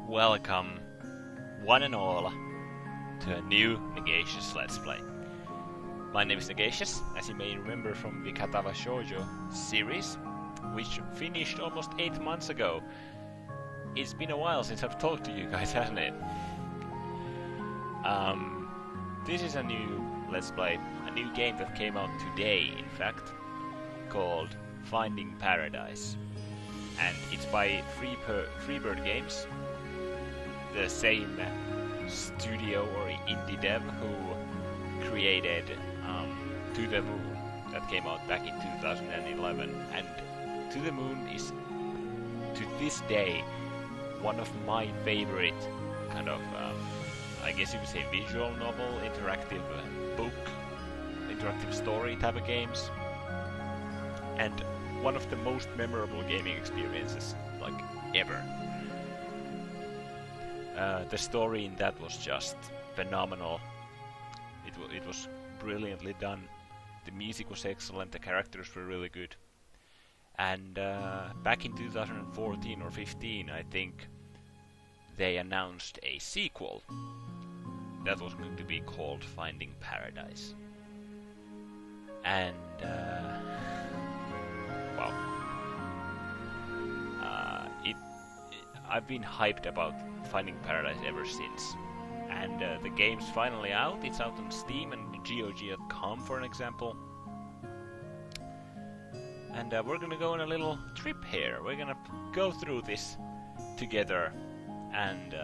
Welcome, one and all, to a new Negacious Let's Play. My name is Negacious, as you may remember from the Katawa Shoujo series, which finished almost 8 months ago. It's been a while since I've talked to you guys, hasn't it? This is a new Let's Play, a new game that came out today, in fact, called Finding Paradise. And it's by Freebird Games, the same studio or indie dev who created To the Moon, that came out back in 2011. And To the Moon is, to this day, one of my favorite kind of, I guess you could say visual novel, interactive book, interactive story type of games. And one of the most memorable gaming experiences, like, ever. The story in that was just phenomenal. It was brilliantly done. The music was excellent, the characters were really good. And back in 2014 or 15, I think, they announced a sequel that was going to be called Finding Paradise. And wow. I've been hyped about Finding Paradise ever since. And the game's finally out. It's out on Steam and GOG.com, for an example. And we're gonna go on a little trip here. We're gonna go through this together and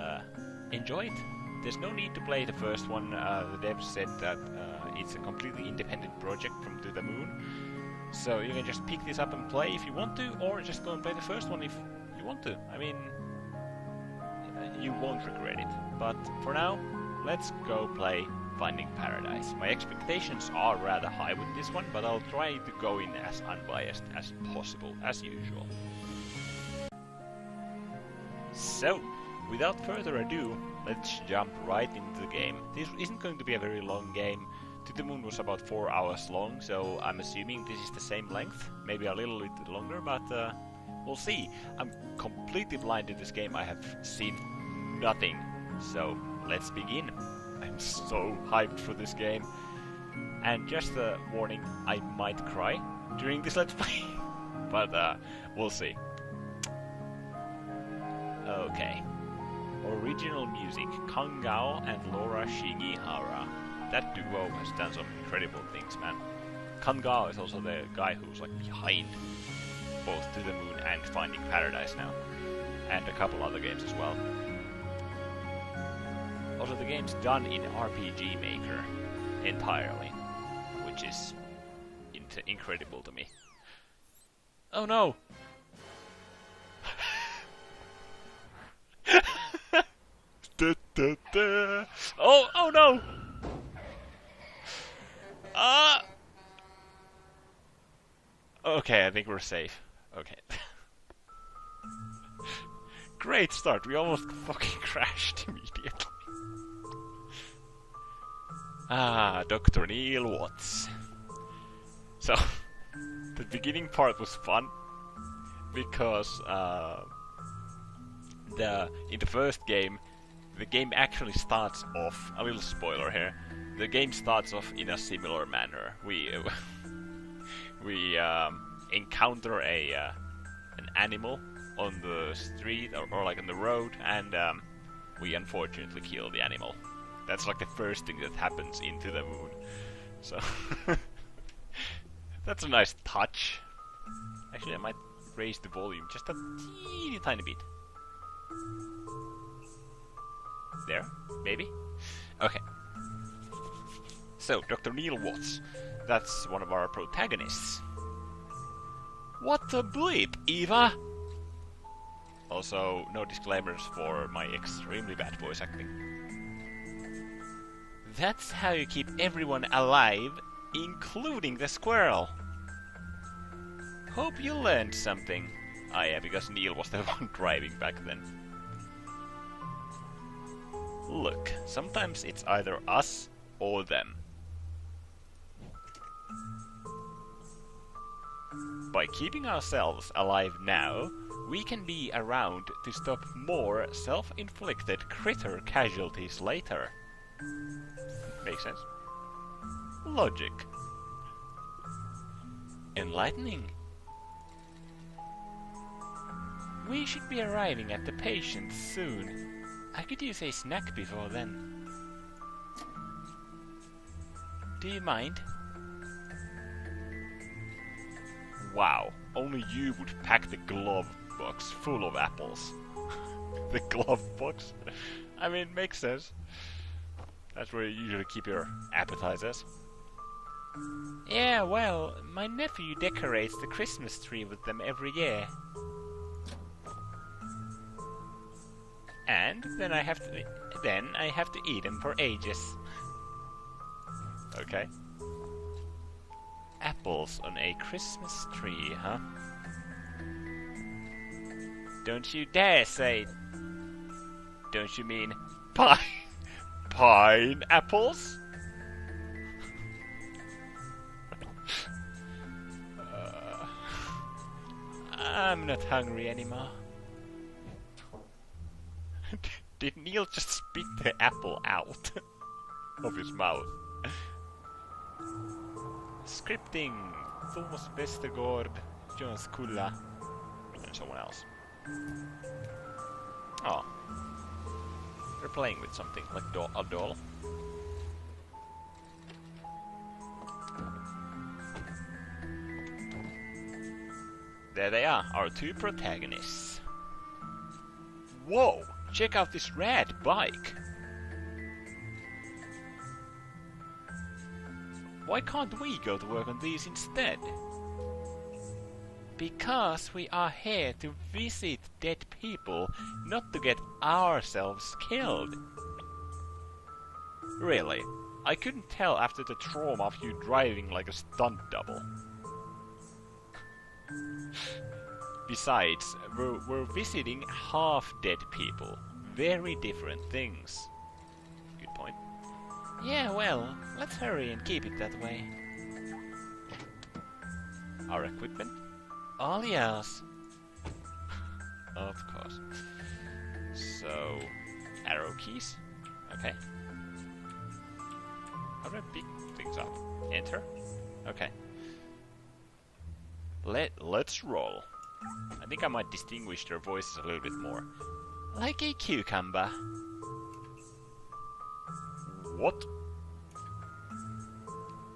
enjoy it. There's no need to play the first one. The dev said that it's a completely independent project from To the Moon. So you can just pick this up and play if you want to, or just go and play the first one if you want to. I mean, you won't regret it. But for now, let's go play Finding Paradise. My expectations are rather high with this one, but I'll try to go in as unbiased as possible, as usual. So, without further ado, let's jump right into the game. This isn't going to be a very long game. To the Moon was about 4 hours long, so I'm assuming this is the same length, maybe a little bit longer, but we'll see. I'm completely blind in this game. I have seen nothing, so let's begin. I'm so hyped for this game. And just a warning, I might cry during this Let's Play, but we'll see. Okay. Original music, Kangao and Laura Shigihara. That duo has done some incredible things, man. Kangao is also the guy who's like behind both To the Moon and Finding Paradise now. And a couple other games as well. Also, the game's done in RPG Maker entirely, which is incredible to me. Oh no! Oh no! Okay, I think we're safe. Okay. Great start, we almost fucking crashed immediately. Dr. Neil Watts. So, the beginning part was fun, because in the first game, the game actually starts off, a little spoiler here, the game starts off in a similar manner. We encounter an animal on the street or like on the road, and we unfortunately kill the animal. That's like the first thing that happens in To the Moon. So that's a nice touch. Actually, I might raise the volume just a teeny tiny bit. There, maybe? Okay. So, Dr. Neil Watts. That's one of our protagonists. What the bleep, Eva? Also, no disclaimers for my extremely bad voice acting. That's how you keep everyone alive, including the squirrel. Hope you learned something. Ah yeah, because Neil was the one driving back then. Look, sometimes it's either us or them. By keeping ourselves alive now, we can be around to stop more self-inflicted critter casualties later. Makes sense. Logic. Enlightening. We should be arriving at the patients soon. I could use a snack before then. Do you mind? Wow, only you would pack the glove box full of apples. The glove box? I mean, makes sense. That's where you usually keep your appetizers. Yeah, well, my nephew decorates the Christmas tree with them every year. And then I have to eat them for ages. Okay. Apples on a Christmas tree, huh? Don't you dare say... Don't you mean pineapples? I'm not hungry anymore. Did Neil just spit the apple out of his mouth? Scripting, Thomas Westergaard, Jonas Kulla, and someone else. Oh. They're playing with something, like a doll. There they are, our two protagonists. Whoa! Check out this rad bike! Why can't we go to work on these instead? Because we are here to visit dead people, not to get ourselves killed. Really, I couldn't tell after the trauma of you driving like a stunt double. Besides, we're visiting half-dead people. Very different things. Good point. Yeah, well, let's hurry and keep it that way. Our equipment? All yours. Of course. So, arrow keys? Okay. How do I pick things up? Enter? Okay. Let's roll. I think I might distinguish their voices a little bit more. Like a cucumber. What?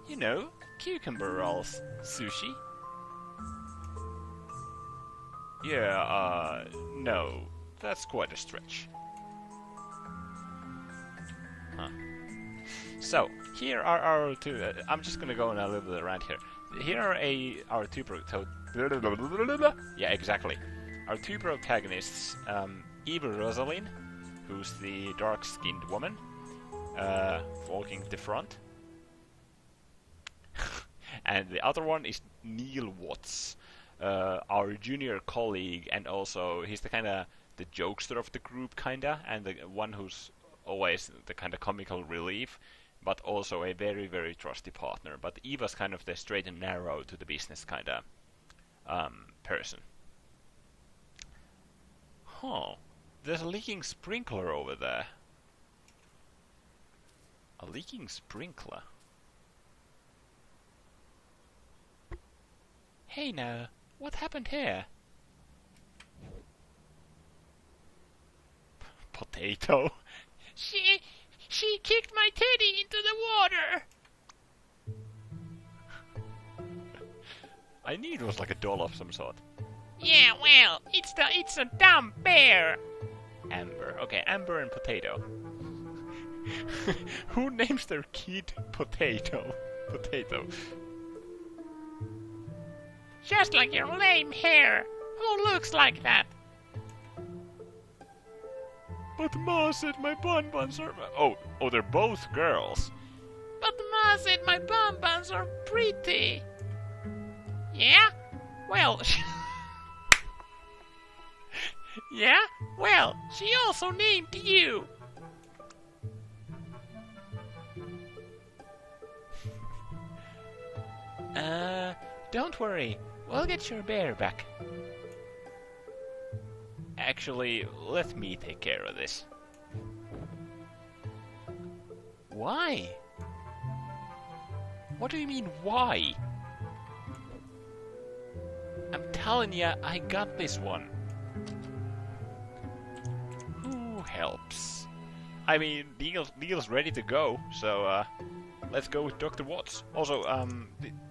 You know, cucumber rolls. Sushi? Yeah, no. That's quite a stretch. Huh. So, here are our two... I'm just gonna go on a little bit around here. Here are our two yeah, exactly. Our two protagonists, Eva Rosalind, who's the dark-skinned woman, walking to the front. And the other one is Neil Watts, our junior colleague, and also he's the kind of the jokester of the group, kinda, and the one who's always the kind of comical relief, but also a very, very trusty partner. But Eva's kind of the straight and narrow to the business kind of person. Huh. There's a leaking sprinkler over there. A leaking sprinkler? Hey now, what happened here? Potato? She kicked my teddy into the water! I knew it was like a doll of some sort. Yeah, well, it's a dumb bear! Amber. Okay, Amber and Potato. Who names their kid Potato? Potato. Just like your lame hair. Who looks like that? But Ma said my bonbons are... Oh, they're both girls. But Ma said my bonbons are pretty. Yeah? Well... yeah? Well, she also named you. Don't worry. We'll get your bear back. Actually, let me take care of this. Why? What do you mean, why? I'm telling ya, I got this one. Who helps? I mean, Neil's ready to go, so let's go with Dr. Watts. Also,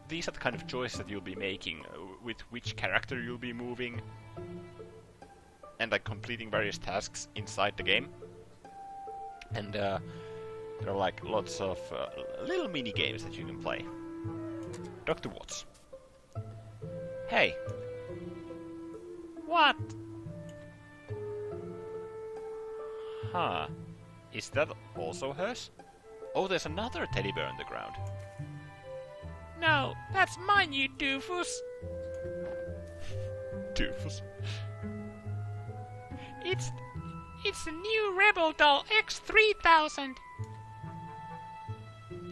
these are the kind of choices that you'll be making, with which character you'll be moving, and like completing various tasks inside the game. And there are like lots of little mini games that you can play. Dr. Watts. Hey. What? Huh. Is that also hers? Oh, there's another teddy bear on the ground. No, that's mine, you doofus. Doofus. It's the new Rebel Doll X3000.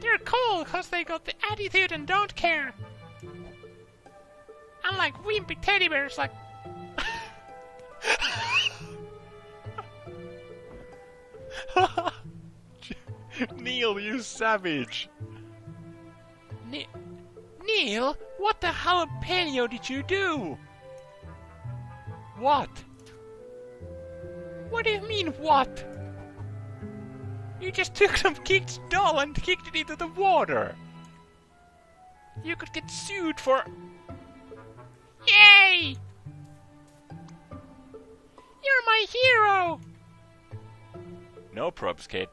They're cool because they got the attitude and don't care. Unlike wimpy teddy bears like... Neil, you savage! Neil, what the jalapeno did you do? What? What do you mean, what? You just took some kid's doll and kicked it into the water. You could get sued for... Yay! You're my hero! No probs, kid.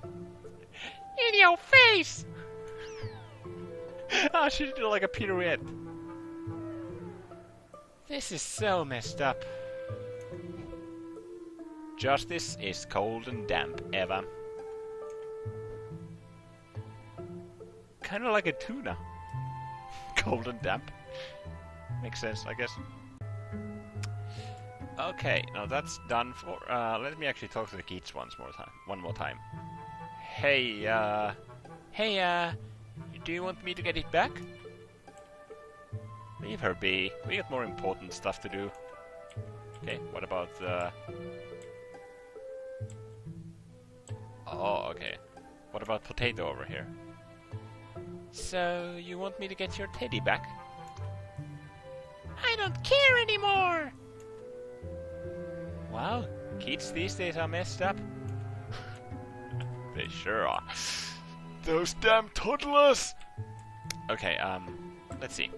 In your face! Ah, she did like a pirouette. This is so messed up. Justice is cold and damp, Eva. Kinda like a tuna. Cold and damp. Makes sense, I guess. Okay, now that's done for... let me actually talk to the kids one more time. Hey, do you want me to get it back? Leave her be. We got more important stuff to do. Okay, what about Oh, okay. What about Potato over here? So, you want me to get your teddy back? I don't care anymore! Wow, kids these days are messed up. They sure are. Those damn toddlers! Okay, let's see.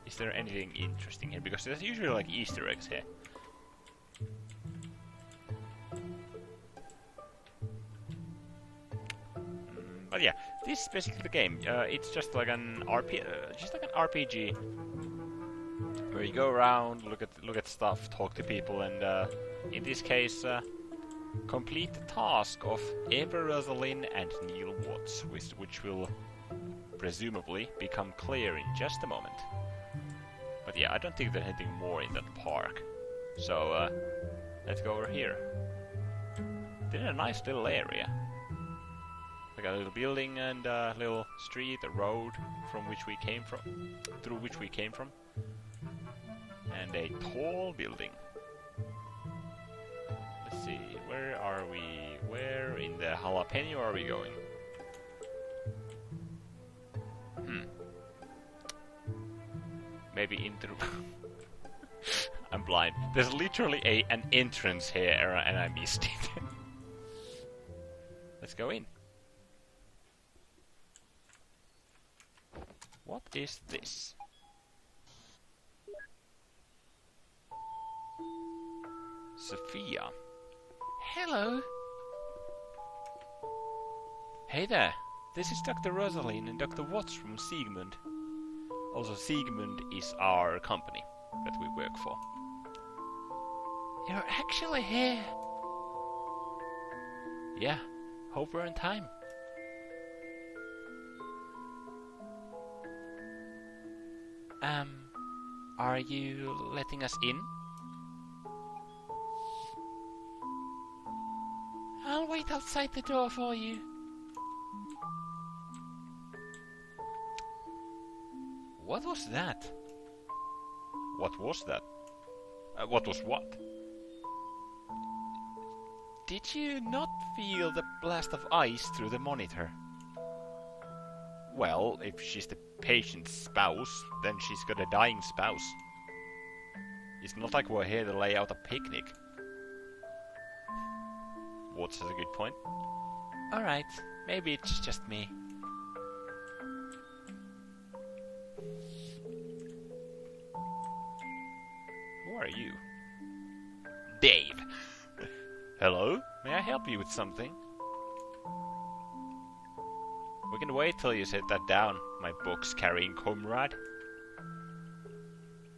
Is there anything interesting here? Because there's usually like Easter eggs here. But yeah, this is basically the game. It's just like an RPG, where you go around, look at stuff, talk to people, and in this case, complete the task of Eva Rosalind and Neil Watts, which will presumably become clear in just a moment. But yeah, I don't think there's anything more in that park. So let's go over here. They're in a nice little area. Like a little building and a little street, a road through which we came from, and a tall building. Let's see, where are we? Where in the jalapeno are we going? Maybe into... I'm blind. There's literally an entrance here and I missed it. Let's go in. What is this? Sophia. Hello. Hey there. This is Dr. Rosalind and Dr. Watts from Siegmund. Also, Siegmund is our company that we work for. You're actually here. Yeah, hope we're in time. Are you letting us in? I'll wait outside the door for you. What was that? What was that? What was what? Did you not feel the blast of ice through the monitor? Well, if she's the patient's spouse, then she's got a dying spouse. It's not like we're here to lay out a picnic. What's a good point? Alright, maybe it's just me. Who are you? Dave! Hello? May I help you with something? We can wait till you set that down, my box-carrying comrade.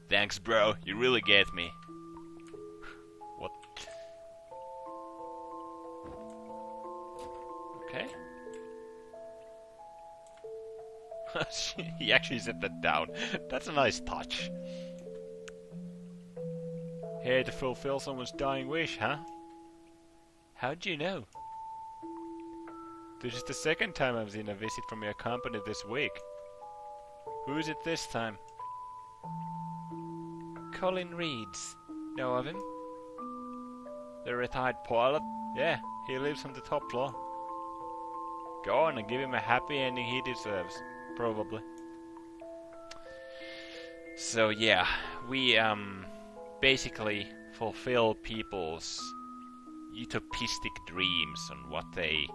Thanks, bro. You really get me. What? Okay. He actually set that down. That's a nice touch. Here to fulfill someone's dying wish, huh? How'd you know? This is the second time I've seen a visit from your company this week. Who is it this time? Colin Reeds. Know of him? The retired pilot? Yeah, he lives on the top floor. Go on and give him a happy ending he deserves. Probably. So yeah, we basically fulfill people's utopistic dreams on what they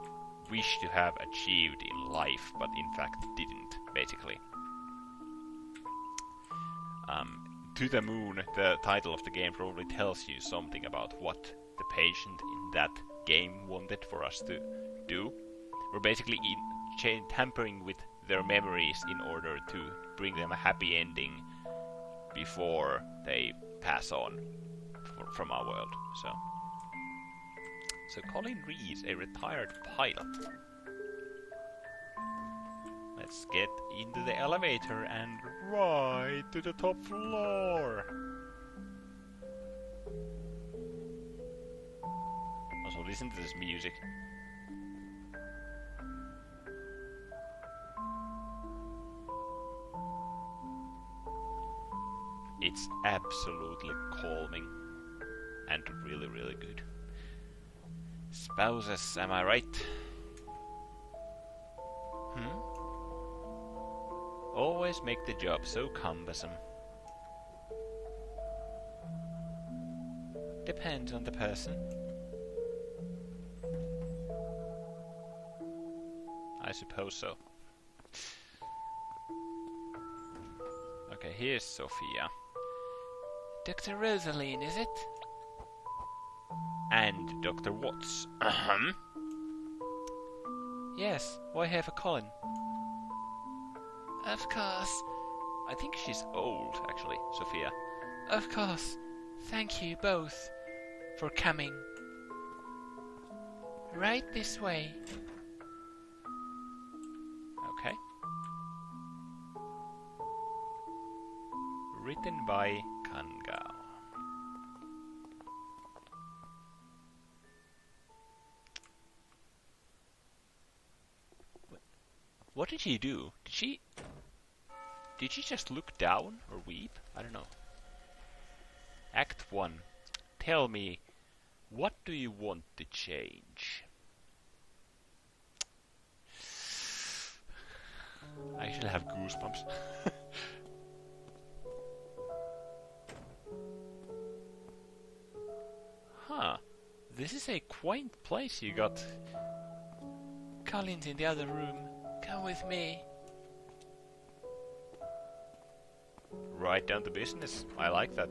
wish to have achieved in life, but in fact didn't, basically. To the Moon, the title of the game, probably tells you something about what the patient in that game wanted for us to do. We're basically tampering with their memories in order to bring them a happy ending before they pass on from our world. So Colin Rees, a retired pilot. Let's get into the elevator and right to the top floor. Also, listen to this music. It's absolutely calming and really, really good. Spouses, am I right? Always make the job so cumbersome. Depends on the person. I suppose so. Okay, here's Sophia. Dr. Rosaline, is it? And Dr. Watts. Yes, why have a Colin? Of course. I think she's old, actually, Sophia. Of course. Thank you both for coming. Right this way. Okay. Written by Kangao. What did she do? Did she just look down or weep? I don't know. Act 1. Tell me, what do you want to change? I actually have goosebumps. Huh. This is a quaint place you got. Colin's in the other room. Come with me. Right down to business. I like that.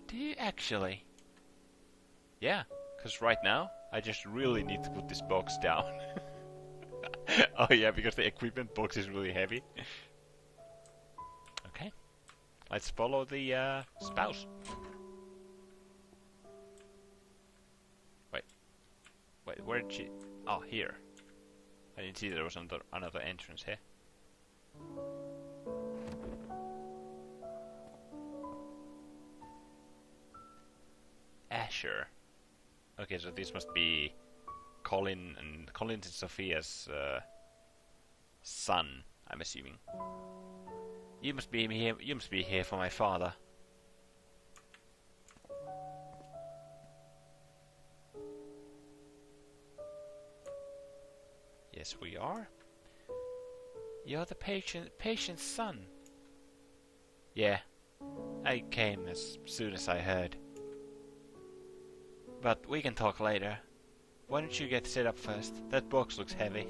Do you actually? Yeah, because right now, I just really need to put this box down. Oh yeah, because the equipment box is really heavy. Okay. Let's follow the spouse. Wait, where did she... Oh, here. I didn't see there was another entrance here. Asher. Okay, so this must be Colin's and Sophia's son, I'm assuming. You must be here for my father. Yes, we are. You're the patient's son. Yeah, I came as soon as I heard. But we can talk later. Why don't you get set up first? That box looks heavy.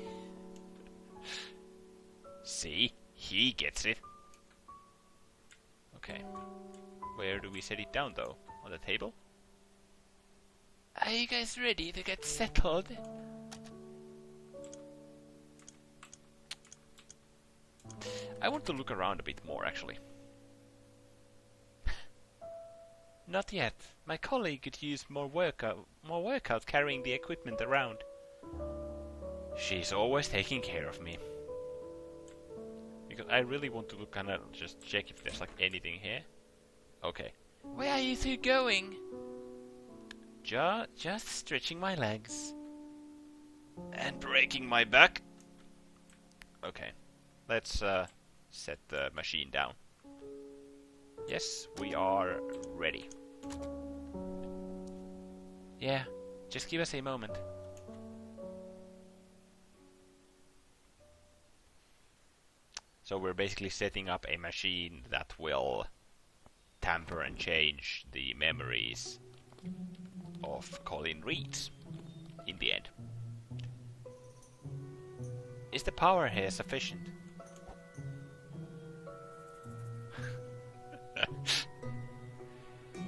See? He gets it. Okay. Where do we set it down though? On the table? Are you guys ready to get settled? I want to look around a bit more actually. Not yet. My colleague could use more workout carrying the equipment around. She's always taking care of me. Because I really want to look kinda just check if there's like anything here. Okay. Where are you two going? Just stretching my legs. And breaking my back. Okay. Let's set the machine down. Yes, we are ready. Yeah, just give us a moment. So we're basically setting up a machine that will tamper and change the memories of Colin Reeds in the end. Is the power here sufficient?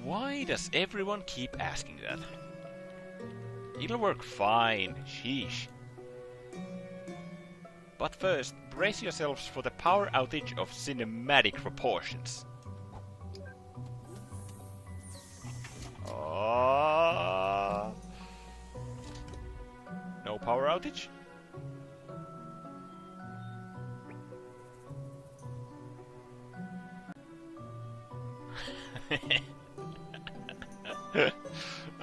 Why does everyone keep asking that? It'll work fine, sheesh. But first, brace yourselves for the power outage of cinematic proportions. No power outage?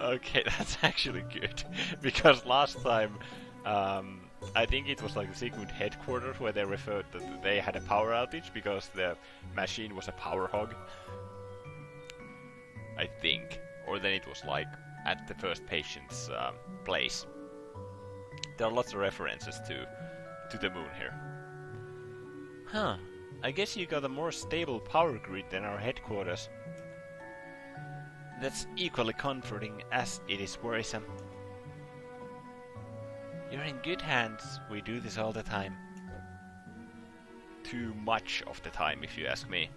Okay, that's actually good. Because last time, I think it was like the Sigmund headquarters where they referred that they had a power outage because the machine was a power hog. I think. Or then it was like at the first patient's place. There are lots of references to the moon here. Huh. I guess you got a more stable power grid than our headquarters. That's equally comforting as it is worrisome. You're in good hands. We do this all the time. Too much of the time, if you ask me.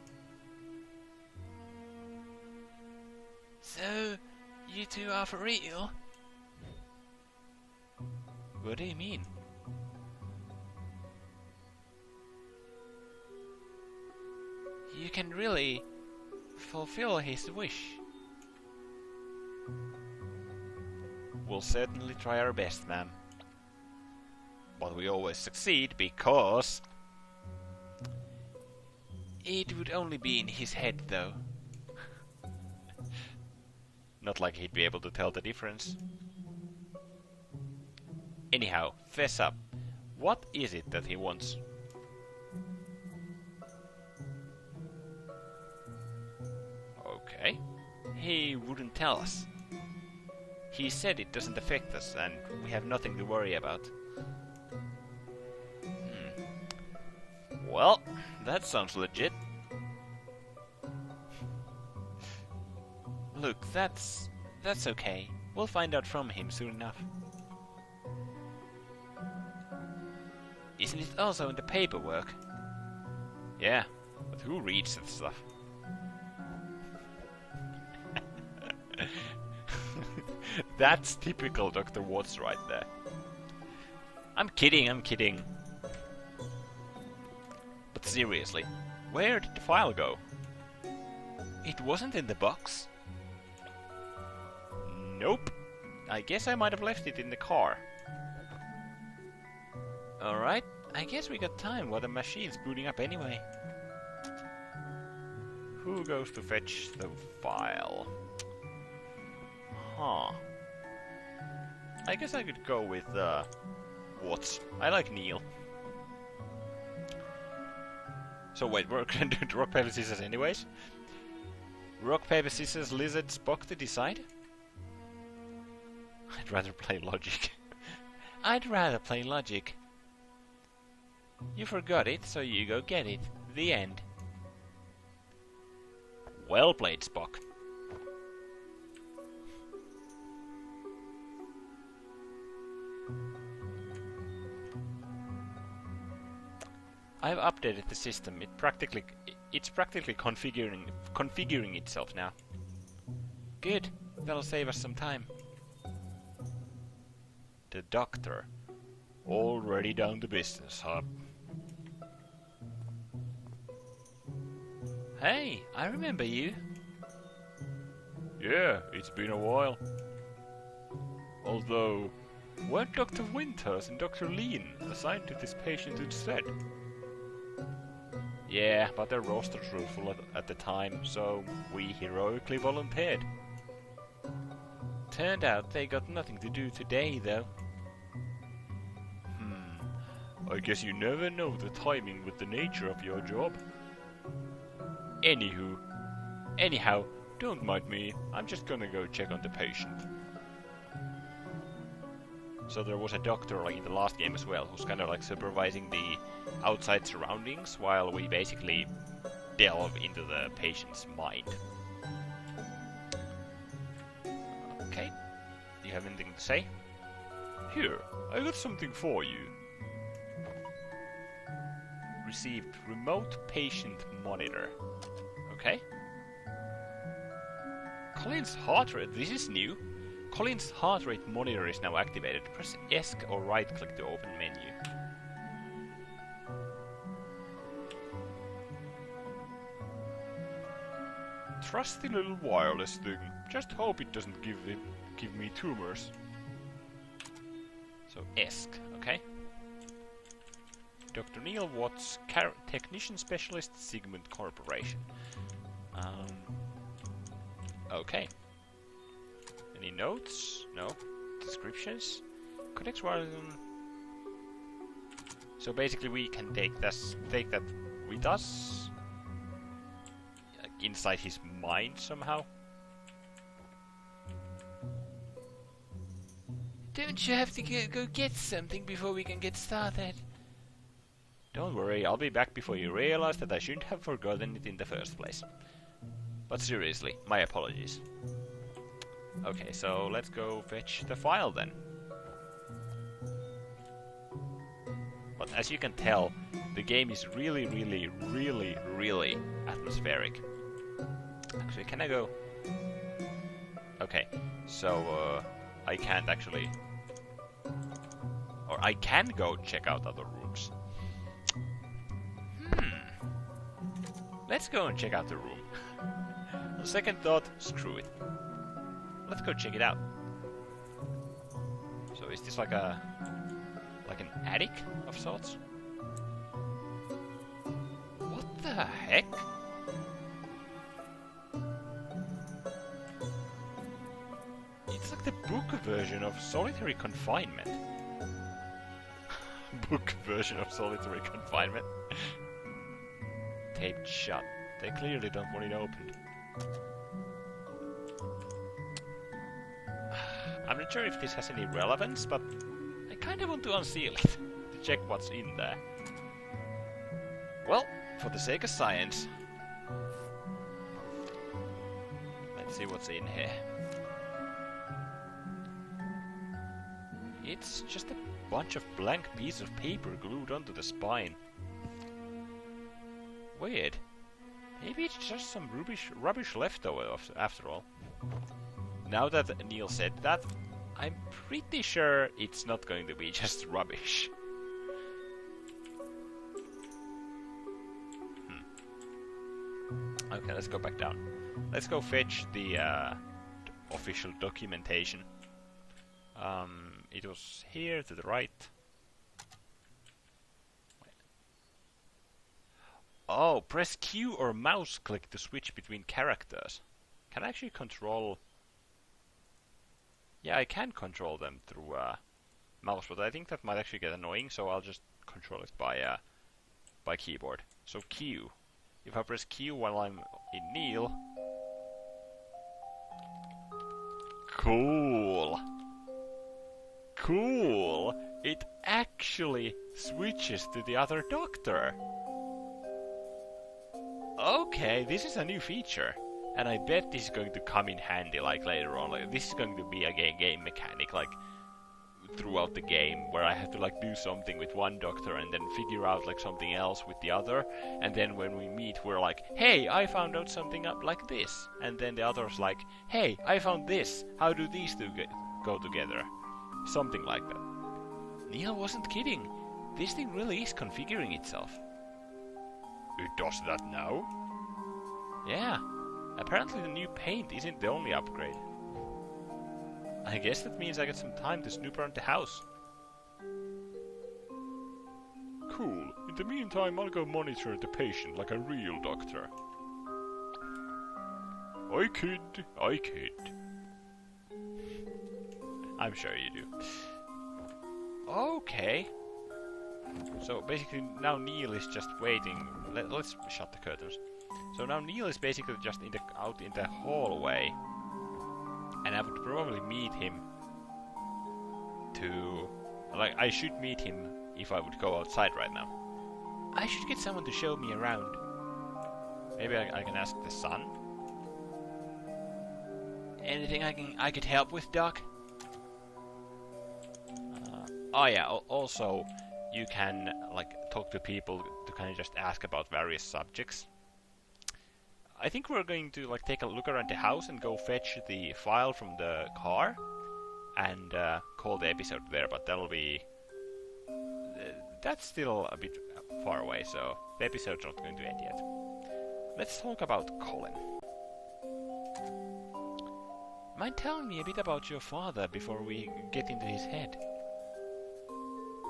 So, you two are for real? What do you mean? You can really fulfill his wish. We'll certainly try our best, ma'am. But we always succeed because... It would only be in his head, though. Not like he'd be able to tell the difference. Anyhow, fess up. What is it that he wants? Okay. He wouldn't tell us. He said it doesn't affect us and we have nothing to worry about. Well, that sounds legit. Look, that's okay. We'll find out from him soon enough. Isn't it also in the paperwork? Yeah, but who reads that stuff? That's typical Dr. Watts right there. I'm kidding. But seriously, where did the file go? It wasn't in the box. Nope. I guess I might have left it in the car. Alright, I guess we got time while the machine's booting up anyway. Who goes to fetch the file? Huh. I guess I could go with, Watts. I like Neil. So wait, we're gonna do rock, paper, scissors anyways? Rock, paper, scissors, lizard, Spock to decide? I'd rather play logic. I'd rather play logic. You forgot it, so you go get it. The end. Well played, Spock. I've updated the system. It's practically configuring itself now. Good. That'll save us some time. The doctor. Already down to business, huh? Hey, I remember you. Yeah, it's been a while. Although, weren't Dr. Winters and Dr. Lean assigned to this patient instead? Yeah, but their rosters were full at the time, so we heroically volunteered. Turned out they got nothing to do today, though. I guess you never know the timing with the nature of your job. Anyhow, don't mind me. I'm just gonna go check on the patient. So there was a doctor like in the last game as well, who's kind of like supervising the outside surroundings while we basically delve into the patient's mind. Okay, you have anything to say? Here, I got something for you. Received remote patient monitor. Okay. Colin's heart rate. This is new. Colin's heart rate monitor is now activated. Press ESC or right click to open menu. Trusty little wireless thing. Just hope it doesn't give me tumors. So ESC, okay. Dr. Neil Watts, Technician Specialist, Sigmund Corporation. Okay. Any notes? No. Descriptions? Codex wireless. So basically, we can take that with us, like, inside his mind somehow. Don't you have to go get something before we can get started? Don't worry, I'll be back before you realize that I shouldn't have forgotten it in the first place. But seriously, my apologies. Okay, so let's go fetch the file then. But as you can tell, the game is really atmospheric. Actually, can I go? Okay, so I can't actually... Or I can go check out other rooms. Let's go and check out the room. On second thought, screw it. Let's go check it out. So is this like an attic of sorts? What the heck? It's like the book version of solitary confinement. Book version of solitary confinement. Taped shut. They clearly don't want it opened. I'm not sure if this has any relevance, but I kinda want to unseal it to check what's in there. Well, for the sake of science, let's see what's in here. It's just a bunch of blank pieces of paper glued onto the spine. Weird. Maybe it's just some rubbish leftover after all. Now that Neil said that, I'm pretty sure it's not going to be just rubbish. Okay, let's go back down. Let's go fetch the official documentation. It was here to the right. Oh, press Q or mouse click to switch between characters. Can I actually control... Yeah, I can control them through mouse, but I think that might actually get annoying, so I'll just control it by keyboard. So Q. If I press Q while I'm in Neil... Cool! Cool! It actually switches to the other doctor. Okay, this is a new feature. And I bet this is going to come in handy like later on. Like, this is going to be a game mechanic like throughout the game, where I have to like do something with one doctor and then figure out like something else with the other, and then when we meet we're like, hey, I found out something up like this, and then the other's like, hey, I found this, how do these two go together? Something like that. Neil wasn't kidding. This thing really is configuring itself. It does that now? Yeah. Apparently the new paint isn't the only upgrade. I guess that means I get some time to snoop around the house. Cool. In the meantime, I'll go monitor the patient like a real doctor. I kid. I'm sure you do. Okay. So basically now Neil is just waiting. Let's shut the curtains. So now Neil is basically just out in the hallway. And I would probably meet him to... Like, I should meet him if I would go outside right now. I should get someone to show me around. Maybe I can ask the son? Anything I could help with, Doc? Oh yeah, also you can like talk to people to kind of just ask about various subjects. I think we're going to like take a look around the house and go fetch the file from the car and call the episode there, but that'll be... that's still a bit far away, so the episode's not going to end yet. Let's talk about Colin. Mind telling me a bit about your father before we get into his head?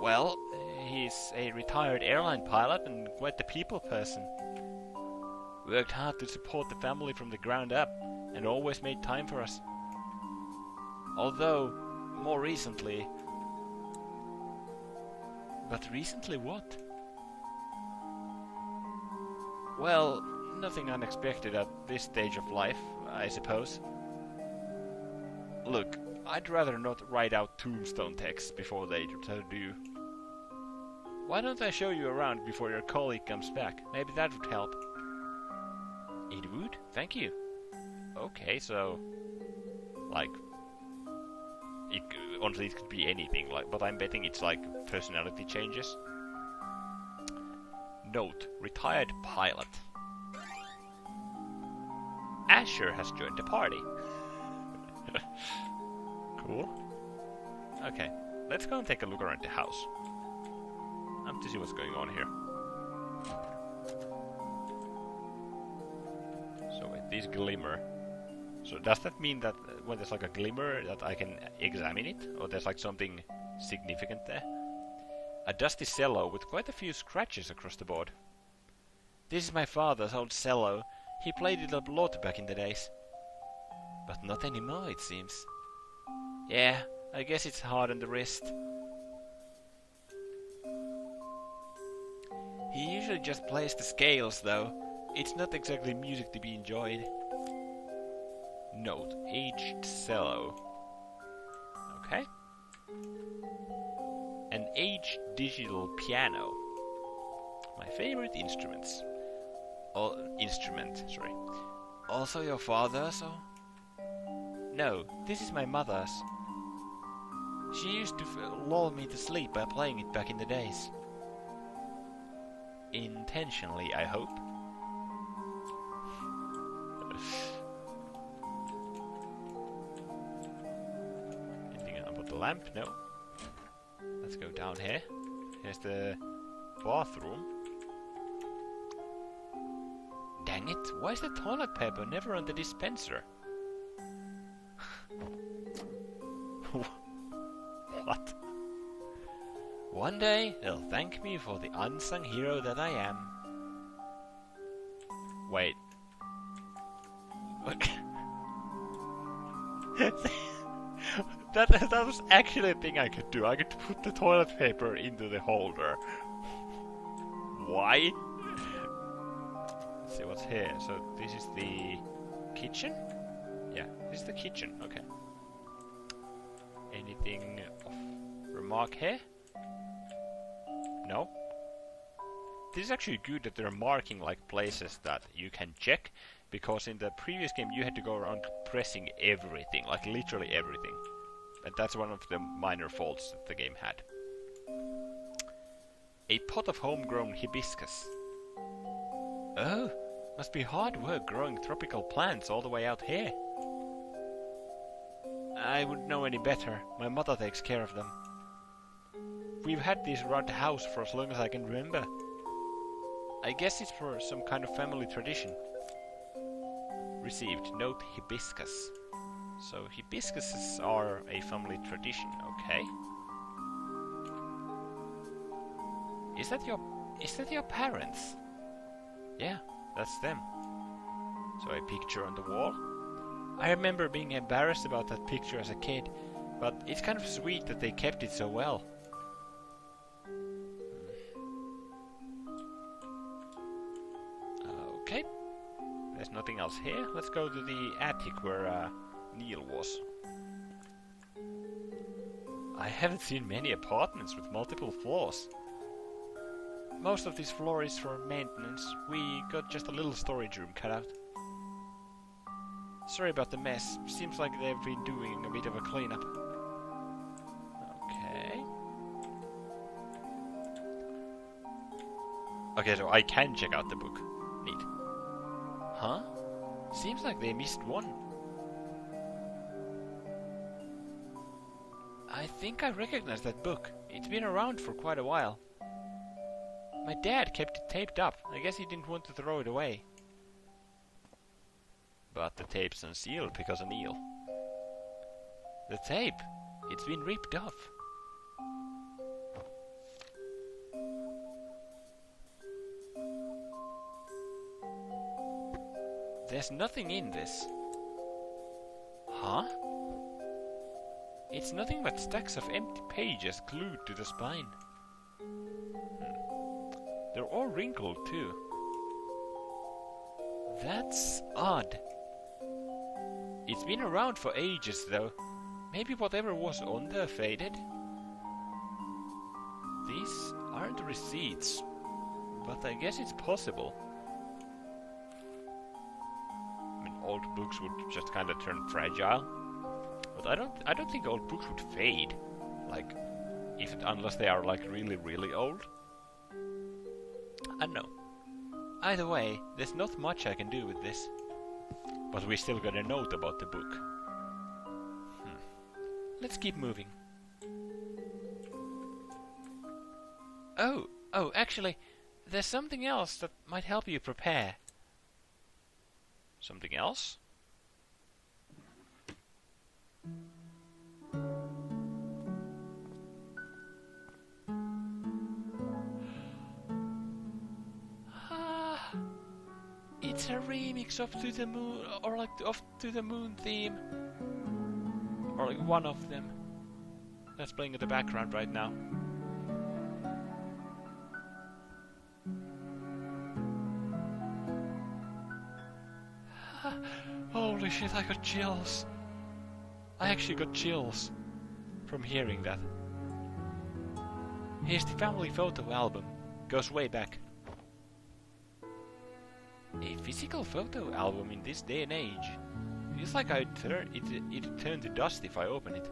Well, he's a retired airline pilot and quite the people person. Worked hard to support the family from the ground up, and always made time for us. Although, more recently... But recently what? Well, nothing unexpected at this stage of life, I suppose. Look, I'd rather not write out tombstone texts before they do. Why don't I show you around before your colleague comes back? Maybe that would help. It would? Thank you. Okay, so... like... honestly, it could be anything, like, but I'm betting it's like personality changes. Note, retired pilot. Asher has joined the party. Cool. Okay, let's go and take a look around the house. I'm to see what's going on here. So wait, this glimmer. So does that mean that when there's like a glimmer that I can examine it? Or there's like something significant there? A dusty cello with quite a few scratches across the board. This is my father's old cello. He played it a lot back in the days. But not anymore, it seems. Yeah, I guess it's hard on the wrist. He usually just plays the scales, though. It's not exactly music to be enjoyed. Note, aged cello. Okay. An aged digital piano. My favorite instruments. Instrument, sorry. Also your father's, or? No, this is my mother's. She used to lull me to sleep by playing it back in the days. Intentionally, I hope. Anything about the lamp? No. Let's go down here. Here's the bathroom. Dang it, why is the toilet paper never on the dispenser? What? One day, they'll thank me for the unsung hero that I am. Wait. That was actually a thing I could do. I could put the toilet paper into the holder. Why? Let's see what's here. So this is the kitchen? Yeah, this is the kitchen. Okay. Anything of remark here? No? This is actually good that they're marking like places that you can check, because in the previous game you had to go around pressing everything, like literally everything. And that's one of the minor faults that the game had. A pot of homegrown hibiscus. Oh, must be hard work growing tropical plants all the way out here. I wouldn't know any better. My mother takes care of them. We've had these around the house for as long as I can remember. I guess it's for some kind of family tradition. Received. Note hibiscus. So hibiscuses are a family tradition, okay. Is that your parents? Yeah, that's them. So a picture on the wall. I remember being embarrassed about that picture as a kid, but it's kind of sweet that they kept it so well. Okay. There's nothing else here. Let's go to the attic where Neil was. I haven't seen many apartments with multiple floors. Most of this floor is for maintenance. We got just a little storage room cut out. Sorry about the mess. Seems like they've been doing a bit of a cleanup. Okay. Okay, so I can check out the book. Neat. Huh? Seems like they missed one. I think I recognize that book. It's been around for quite a while. My dad kept it taped up. I guess he didn't want to throw it away. But the tape's unsealed because of Neil. The tape! It's been ripped off. There's nothing in this. Huh? It's nothing but stacks of empty pages glued to the spine. They're all wrinkled too. That's odd. It's been around for ages though. Maybe whatever was on there faded. These aren't receipts, but I guess it's possible. I mean, old books would just kind of turn fragile, but I don't think old books would fade, like unless they are like really old. I don't know. Either way, there's not much I can do with this. But we still got a note about the book. Let's keep moving. Oh, actually, there's something else that might help you prepare. Something else? It's a remix of To the Moon, or like of To the Moon theme, or like one of them that's playing in the background right now. Holy shit, I got chills. I actually got chills from hearing that. Here's the family photo album. Goes way back. A physical photo album in this day and age. Feels like it'd turn to dust if I open it.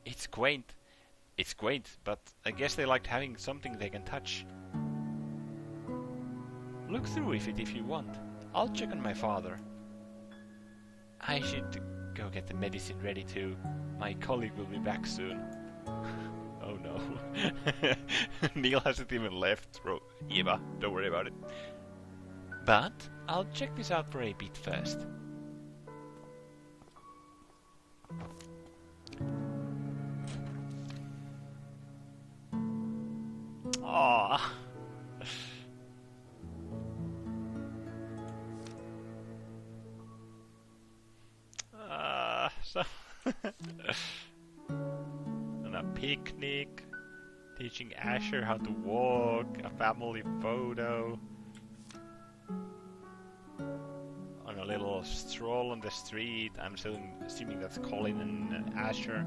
It's quaint. It's quaint, but I guess they liked having something they can touch. Look through it if you want. I'll check on my father. I should go get the medicine ready too. My colleague will be back soon. Oh no. Neil hasn't even left, bro. Eva, don't worry about it. But I'll check this out for a bit first. Aww. So on a picnic, teaching Asher how to walk, a family photo. On a little stroll on the street, I'm assuming that's Colin and Asher.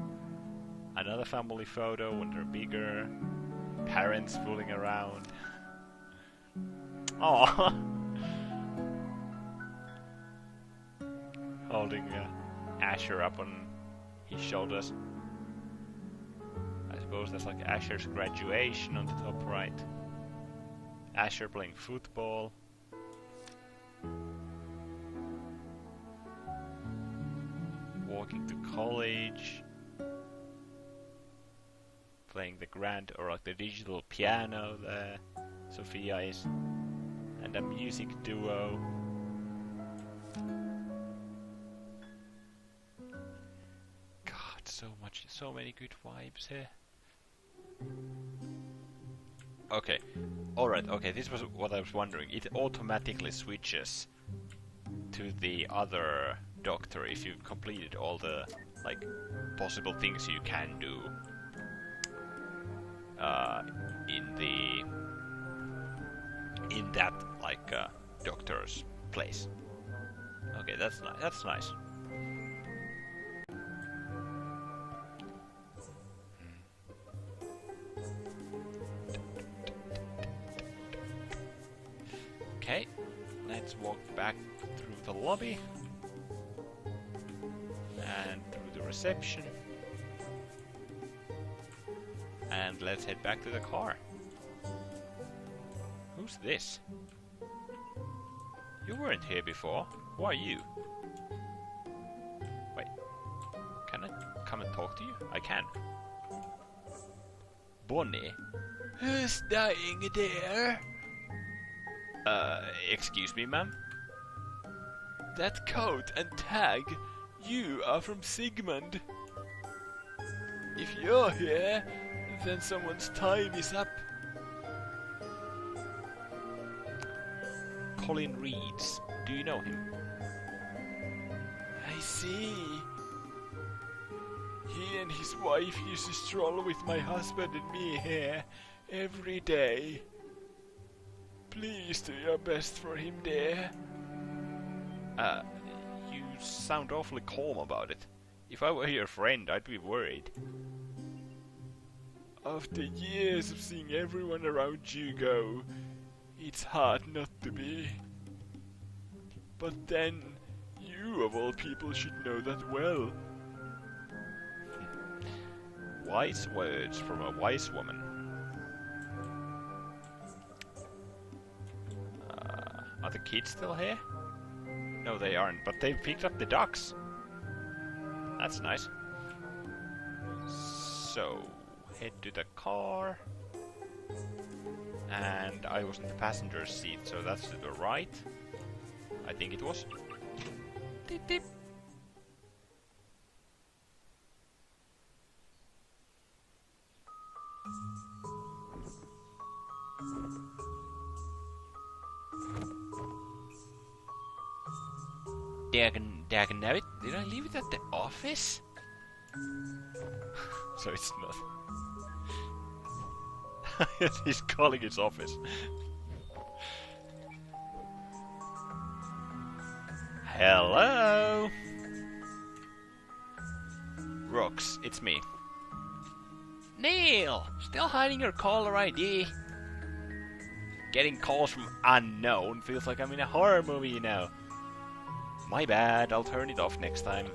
Another family photo when they're bigger. parents fooling around. Oh, holding Asher up on his shoulders. I suppose that's like Asher's graduation on the top right. Asher playing football. Walking to college. Playing the grand or like the digital piano there. Sophia is. And a music duo. God, so many good vibes here. Okay, alright, okay, this was what I was wondering. It automatically switches to the other doctor if you've completed all the, like, possible things you can do in that, like, doctor's place. Okay, that's nice. That's nice. Okay, let's walk back through the lobby and through the reception, and let's head back to the car. Who's this? You weren't here before. Who are you? Wait, can I come and talk to you? I can. Bonnie? Who's dying there? Excuse me, ma'am? That coat and tag, you are from Sigmund. If you're here, then someone's time is up. Colin Reeds, do you know him? I see. He and his wife used to stroll with my husband and me here every day. Please do your best for him, dear. You sound awfully calm about it. If I were your friend, I'd be worried. After years of seeing everyone around you go, it's hard not to be. But then, you of all people should know that well. Wise words from a wise woman. Are the kids still here? No, they aren't, but they've picked up the ducks. That's nice. So, head to the car. And I was in the passenger seat, so that's to the right. I think it was. Beep, beep. Dagennabbit, did I leave it at the office? So it's not. He's calling his office. Hello? Rox, it's me. Neil! Still hiding your caller ID? Getting calls from unknown feels like I'm in a horror movie, you know. My bad, I'll turn it off next time.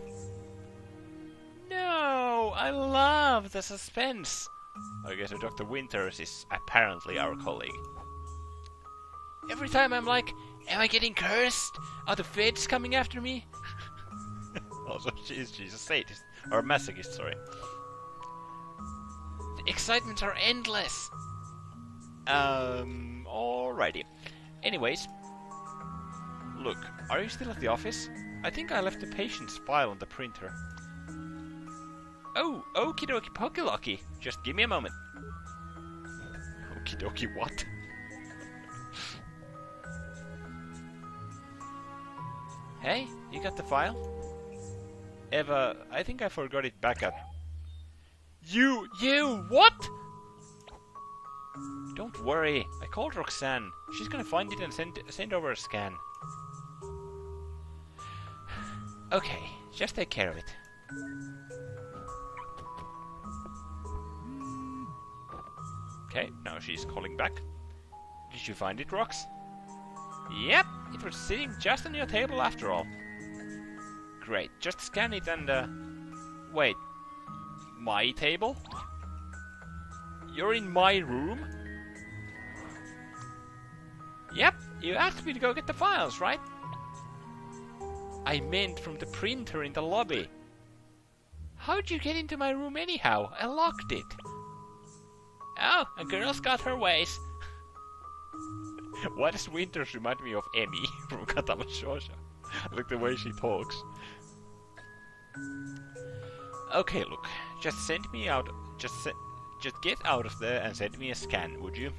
No, I love the suspense. I guess Dr. Winters is apparently our colleague. Every time I'm like, am I getting cursed? Are the feds coming after me? Also, she's a sadist. Or a masochist, sorry. The excitements are endless. Alrighty. Anyways. Look, are you still at the office? I think I left the patient's file on the printer. Oh, okie dokie pokey locky. Just give me a moment. Okie dokie what? Hey, you got the file? Eva, I think I forgot it back at... You, what? Don't worry, I called Roxanne. She's gonna find it and send over a scan. Okay, just take care of it. Okay, now she's calling back. Did you find it, Rox? Yep, it was sitting just on your table after all. Great, just scan it and wait. My table? You're in my room? Yep, you asked me to go get the files, right? I meant from the printer in the lobby. How'd you get into my room anyhow? I locked it. Oh, a girl's got her ways. Why does Winters remind me of Emmy from Katama Shosha? Look the way she talks. Okay, look, just send me out. Just get out of there and send me a scan, would you?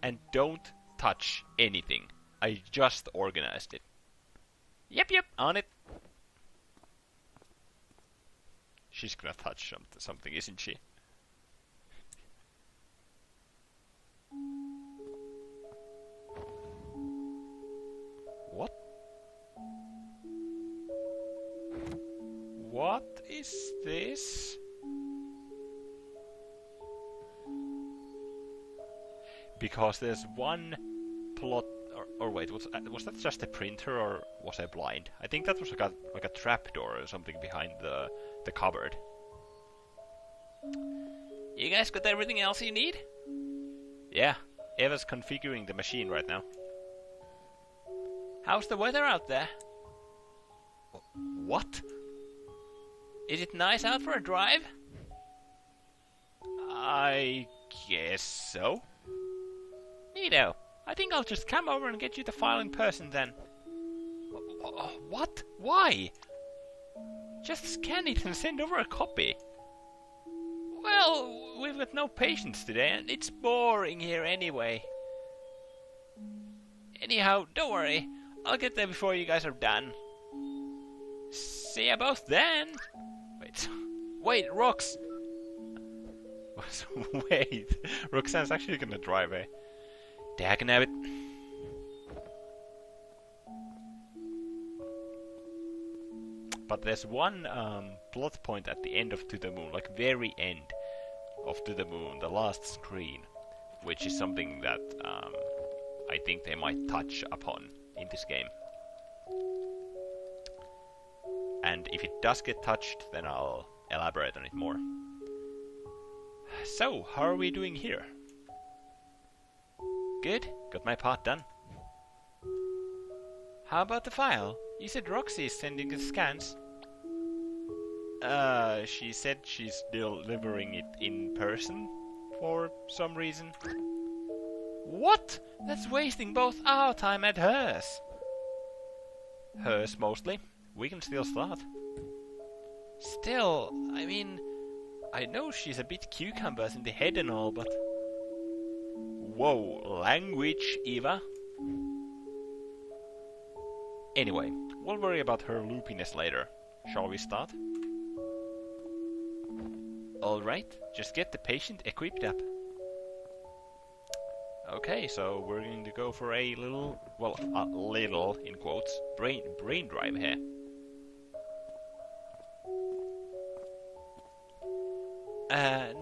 And don't touch anything. I just organized it. Yep, on it. She's gonna touch something, isn't she? What? What is this? Because there's one plot, or wait, was that just a printer or was I blind? I think that was like a trapdoor or something behind the cupboard. You guys got everything else you need? Yeah, Eva's configuring the machine right now. How's the weather out there? What? Is it nice out for a drive? I guess so. Neato. I think I'll just come over and get you the file in person then. What? Why? Just scan it and send over a copy. Well, we've got no patience today and it's boring here anyway. Anyhow, don't worry. I'll get there before you guys are done. See ya both then. Wait, Rox. Wait, Roxanne's actually gonna drive, eh? Dagnabbit. But there's one plot point at the end of To the Moon, like very end of To the Moon, the last screen, which is something that I think they might touch upon in this game. And if it does get touched, then I'll elaborate on it more. So, how are we doing here? Good, got my part done. How about the file? You said Roxy is sending the scans. She said she's delivering it in person for some reason. What? That's wasting both our time and hers. Hers mostly. We can still start. Still, I mean, I know she's a bit cucumbers in the head and all, but... Whoa, language, Eva. Anyway, we'll worry about her loopiness later. Shall we start? Alright, just get the patient equipped up. Okay, so we're going to go for a little, well, a little, in quotes, brain drive here.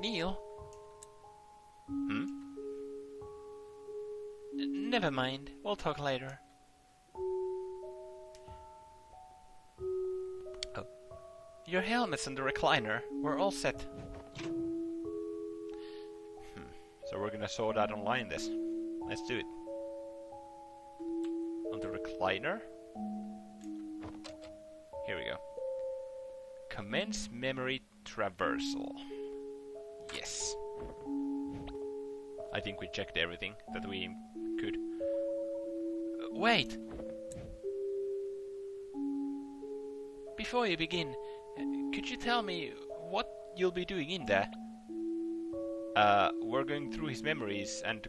Neil? Never mind, we'll talk later. Oh. Your helmet's in the recliner, we're all set. So we're gonna sort out online this. Let's do it. On the recliner. Here we go. Commence memory traversal. Yes. I think we checked everything that we could. Wait! Before you begin, could you tell me what you'll be doing in there? We're going through his memories and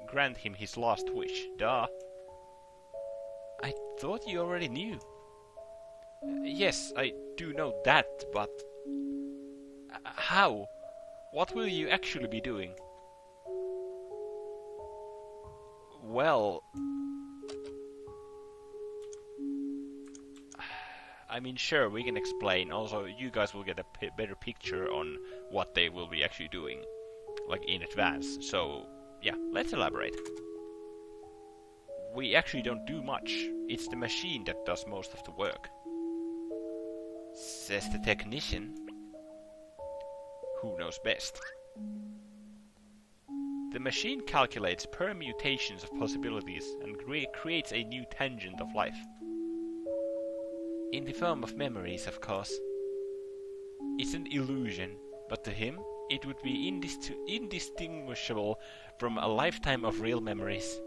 grant him his last wish. Duh. I thought you already knew. Yes, I do know that, but... how? What will you actually be doing? Well... I mean, sure, we can explain. Also, you guys will get a better picture on what they will be actually doing. like in advance. So yeah, let's elaborate. We actually don't do much. It's the machine that does most of the work. Says the technician. Who knows best? The machine calculates permutations of possibilities and creates a new tangent of life. In the form of memories, of course. It's an illusion, but to him, it would be indistinguishable from a lifetime of real memories.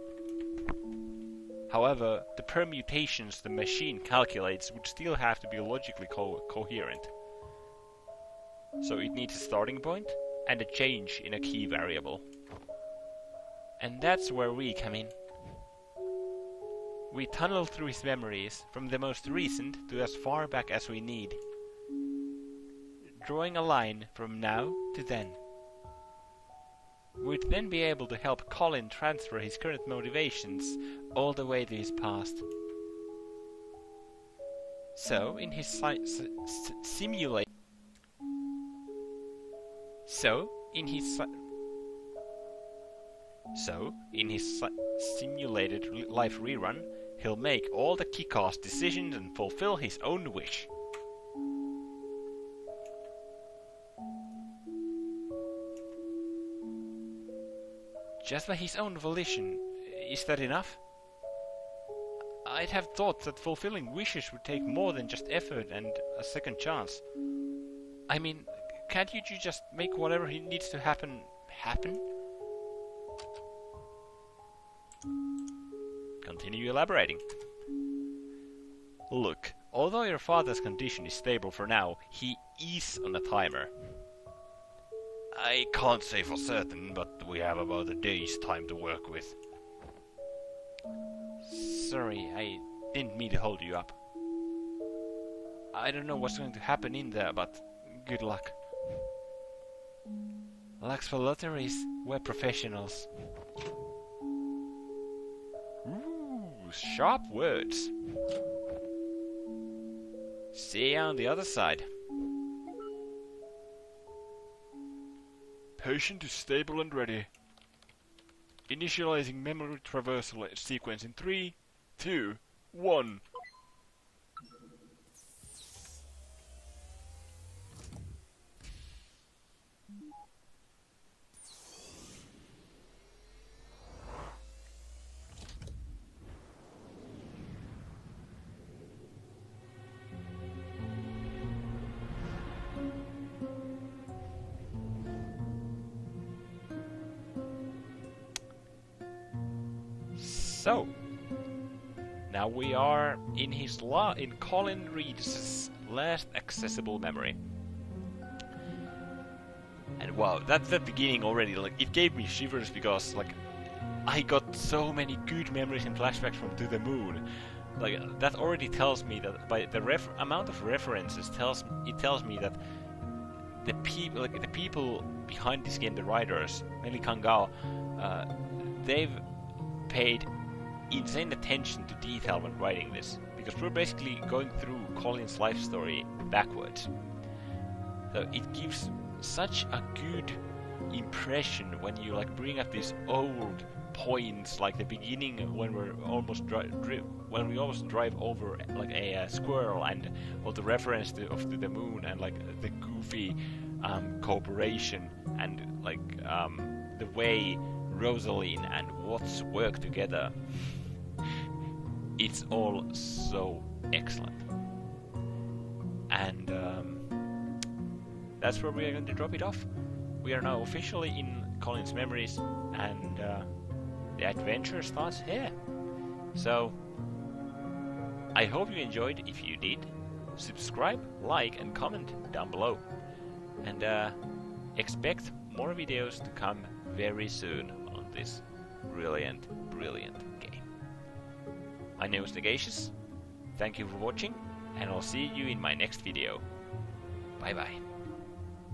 However, the permutations the machine calculates would still have to be logically coherent. So it needs a starting point and a change in a key variable. And that's where we come in. We tunnel through his memories from the most recent to as far back as we need, drawing a line from now to then. We'd then be able to help Colin transfer his current motivations all the way to his past. So, in his simulated life rerun, he'll make all the kick-ass decisions and fulfill his own wish. Just by his own volition. Is that enough? I'd have thought that fulfilling wishes would take more than just effort and a second chance. I mean, can't you just make whatever he needs to happen, happen? Continue elaborating. Look, although your father's condition is stable for now, he is on a timer. I can't say for certain, but we have about a day's time to work with. Sorry, I didn't mean to hold you up. I don't know what's going to happen in there, but good luck. Lux for lotteries, we're professionals. Ooh, sharp words. See you on the other side. Patient is stable and ready. Initializing memory traversal sequence in 3, 2, 1. So, now we are in Colin Reed's last accessible memory. And wow, that's the beginning already. Like, it gave me shivers because, like, I got so many good memories and flashbacks from To the Moon. Like, that already tells me that by the amount of references tells me that the people behind this game, the writers, mainly Kangao, they've paid insane attention to detail when writing this, because we're basically going through Colin's life story backwards. So it gives such a good impression when you like bring up these old points, like the beginning when we're almost when we almost drive over like a squirrel, and all the reference to the moon, and like the goofy cooperation, and like the way Rosaline and Watts work together. It's all so excellent. And that's where we are going to drop it off. We are now officially in Colin's memories, and the adventure starts here. So, I hope you enjoyed. If you did, subscribe, like, and comment down below. And expect more videos to come very soon on this brilliant game. My name is Negacious. Thank you for watching, and I'll see you in my next video. Bye bye.